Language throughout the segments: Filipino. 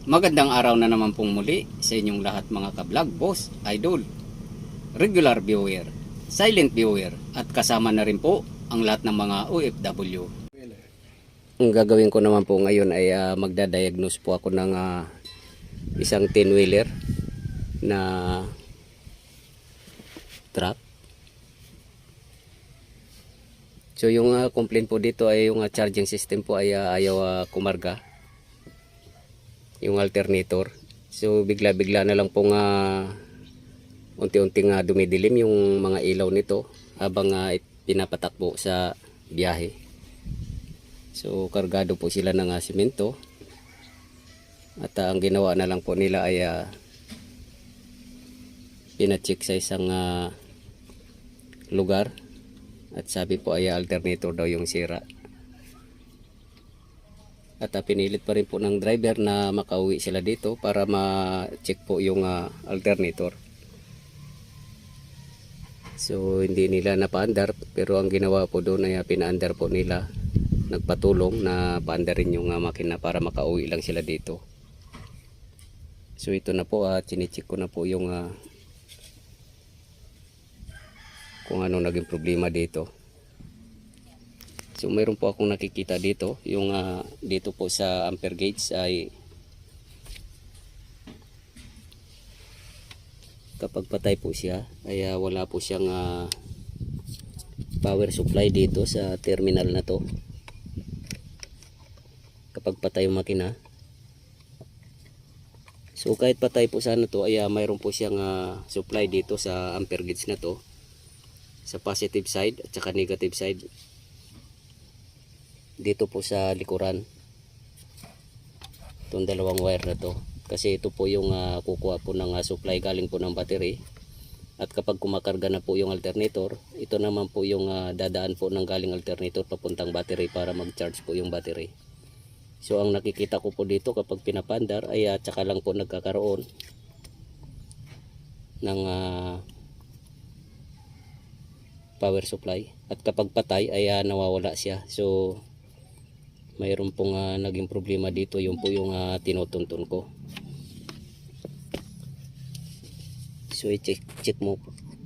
Magandang araw na naman pong muli sa inyong lahat mga ka-vlog, boss, idol, regular viewer, silent viewer at kasama na rin po ang lahat ng mga OFW. Ang gagawin ko naman po ngayon ay magdadiagnose po ako ng isang 10-wheeler na truck. So yung complaint po dito ay yung charging system po ay ayaw kumarga, yung alternator. So bigla-bigla na lang pong unti-unting dumidilim yung mga ilaw nito habang pinapatakbo sa biyahe. So kargado po sila ng simento at ang ginawa na lang po nila ay pinacheck sa isang lugar at sabi po ay alternator daw yung sira. At pinilit pa rin po ng driver na makauwi sila dito para ma-check po yung alternator. So hindi nila napaandar, pero ang ginawa po doon ay pinaandar po nila. Nagpatulong na paandarin yung makina para makauwi lang sila dito. So ito na po, chine-check ko na po yung kung ano naging problema dito. So mayroon po akong nakikita dito, yung dito po sa ampere gauge ay kapag patay po siya ay wala po siyang power supply dito sa terminal na to. Kapag patay yung makina, so kahit patay po sana to ay mayroon po siyang supply dito sa ampere gauge na to, sa positive side at saka negative side dito po sa likuran, itong dalawang wire na to, kasi ito po yung kukuha po ng supply galing po ng battery. At kapag kumakarga na po yung alternator, ito naman po yung dadaan po ng galing alternator papuntang battery para mag-charge po yung battery. So ang nakikita ko po dito kapag pinapandar ay tsaka lang po nagkakaroon ng power supply, at kapag patay ay nawawala siya. So mayroon pong naging problema dito, yun po yung tinutuntun ko. So i-check mo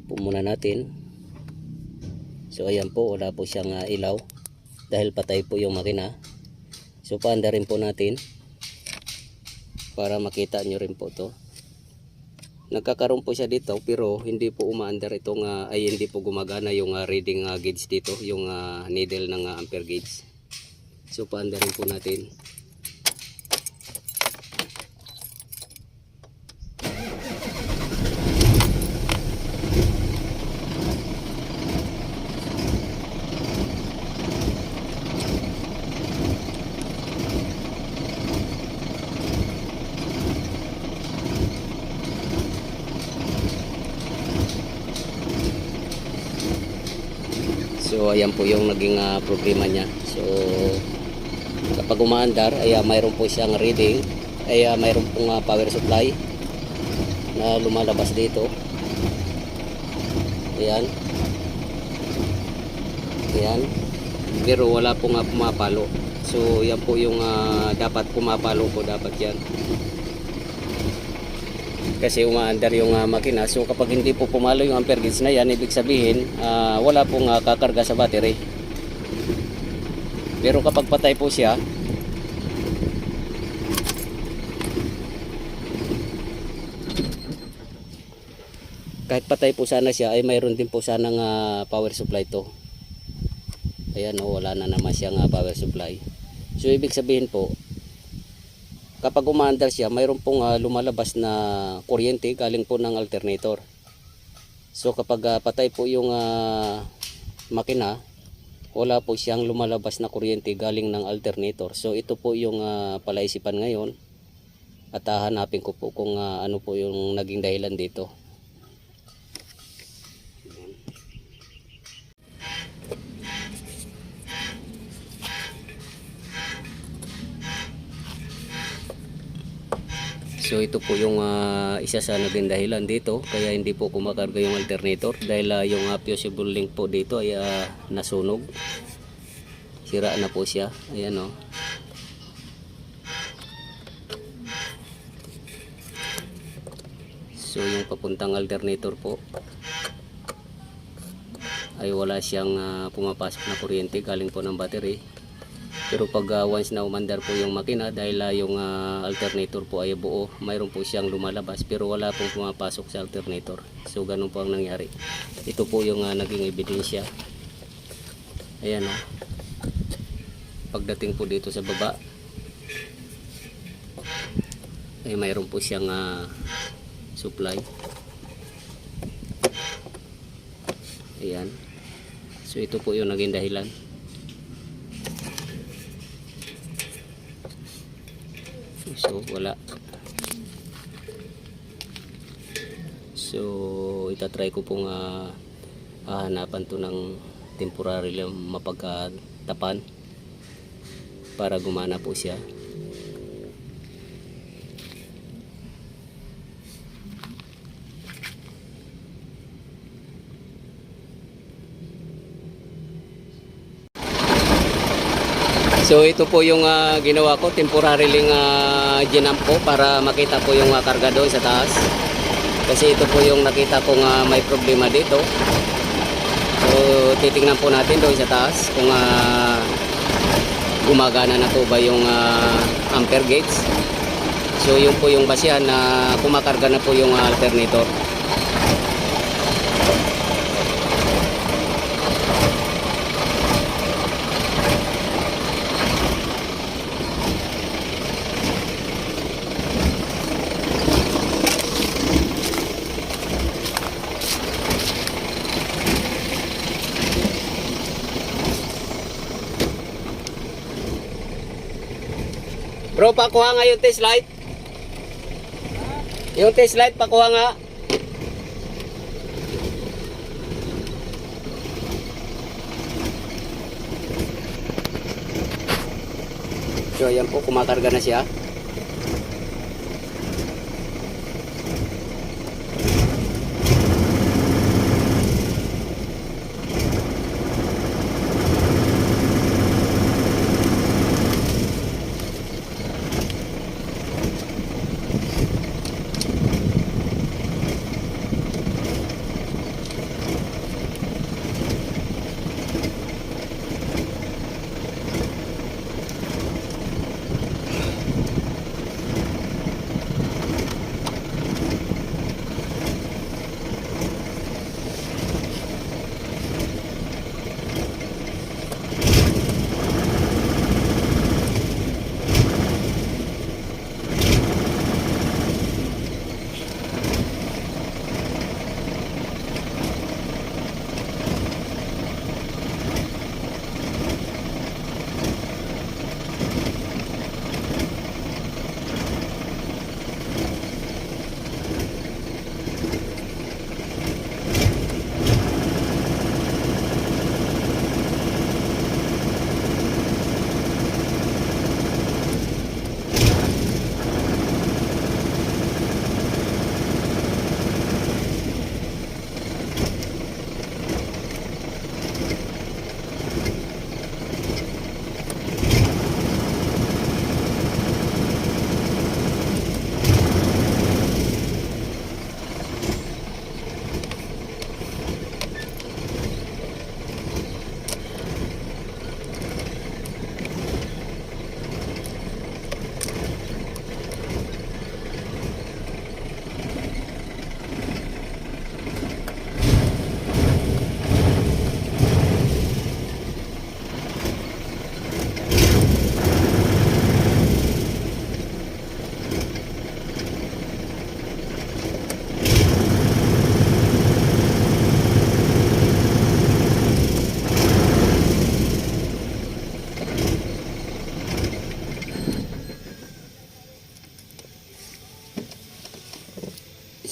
po muna natin. So ayan po, wala po siyang ilaw dahil patay po yung makina. So paandarin po natin para makita nyo rin po to. Nagkakaroon po siya dito pero hindi po umaandar itong ay hindi po gumagana yung reading gauge dito, yung needle ng ampere gauge. So paandarin po natin. So ayan po yung naging problema niya. So kapag umaandar ay mayroon po siyang reading, ay mayroon pong power supply na lumalabas dito. Ayan. Ayan. Pero wala pong pumapalo. So yan po yung dapat pumapalo po, dapat yan. Kasi umaandar yung makina. So kapag hindi po pumalo yung ampere gauge na yan, ibig sabihin wala pong kakarga sa battery. Pero kapag patay po siya, kahit patay po sana siya ay mayroon din po sanang power supply to. Ayan, wala na naman siyang power supply. So ibig sabihin po, kapag umaandar siya, mayroon pong lumalabas na kuryente galing po ng alternator. So kapag patay po yung makina, wala po siyang lumalabas na kuryente galing ng alternator. So ito po yung palaisipan ngayon, at hanapin ko po kung ano po yung naging dahilan dito. So ito po yung isa sa naging dahilan dito kaya hindi po kumakarga yung alternator, dahil yung fusible link po dito ay nasunog. Sira na po siya. Ayan o. So yung papuntang alternator po ay wala siyang pumapasok na kuryente galing po ng battery. Pero pag once na umandar po yung makina, dahil yung alternator po ay buo, mayroon po siyang lumalabas pero wala pong pumapasok sa alternator. So ganun po ang nangyari. Ito po yung naging ebidensya. Ayan o. Pagdating po dito sa baba ay mayroon po siyang supply. Ayan. So ito po yung naging dahilan. So wala. So itatry ko pong hahanapan to ng temporary lang mapagtapan para gumana po siya. So ito po yung ginawa ko, temporary lang ginamp po para makita po yung karga doon sa taas. Kasi ito po yung nakita kong may problema dito. So titingnan po natin doon sa taas kung gumagana na po ba yung ampere gauge. So yun po yung basihan na kumakarga na po yung alternator. Bro, pakuha nga yung test light. Yung test light, pakuha nga. So, ayan po, kumakarga na siya.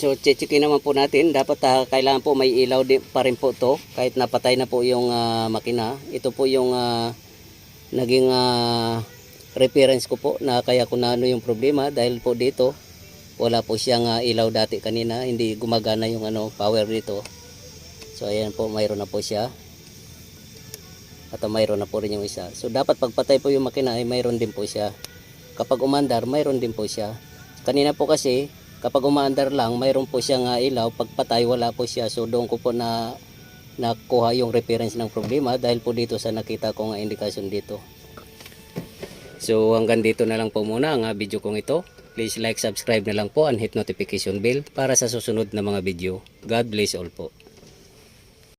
So check-in naman po natin, dapat kailangan po may ilaw din pa rin po to kahit napatay na po yung makina. Ito po yung naging reference ko po na kaya kung ano yung problema dahil po dito wala po siyang ilaw dati kanina, hindi gumagana yung power dito. So ayan po, mayroon na po siya. At mayroon na po rin yung isa. So dapat pagpatay po yung makina ay mayroon din po siya. Kapag umandar, mayroon din po siya. Kanina po kasi kapag umaandar lang, mayroon po siyang ilaw, pag patay wala po siya. So doon ko po na nakuha yung reference ng problema dahil po dito sa nakita kong indikasyon dito. So hanggang dito na lang po muna ang video kong ito. Please like, subscribe na lang po and hit notification bell para sa susunod na mga video. God bless all po.